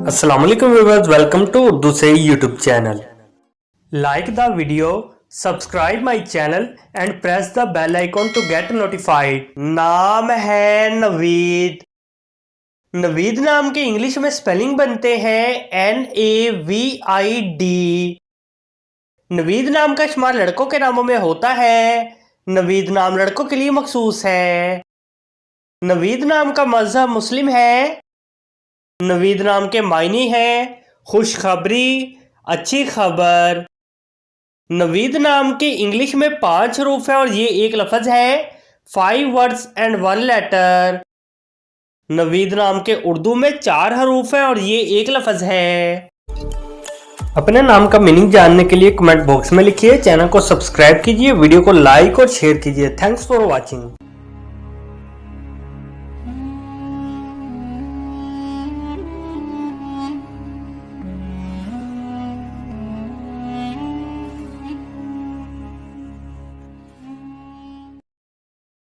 अस्सलाम वालेकुम viewers, welcome to Urdu से YouTube channel. Like the video, subscribe my channel and press the bell icon to get notified. नाम है नवीद। नवीद नाम के इंग्लिश में स्पेलिंग बनते हैं NAVID। नवीद नाम का इस्तेमाल लड़कों के नामों में होता है। नवीद नाम लड़कों के लिए मखसूस है। नवीद नाम का मजहब मुस्लिम है। नवीद नाम के मायने हैं खुशखबरी, अच्छी खबर। नवीद नाम के इंग्लिश में 5 हरूफ है और ये एक लफ्ज़ है। 5 वर्ड्स एंड 1 लेटर। नवीद नाम के उर्दू में 4 हरूफ है और ये एक लफ्ज़ है। अपने नाम का मीनिंग जानने के लिए कमेंट बॉक्स में लिखिए। चैनल को सब्सक्राइब कीजिए, वीडियो को लाइक और शेयर कीजिए। Thanks for watching.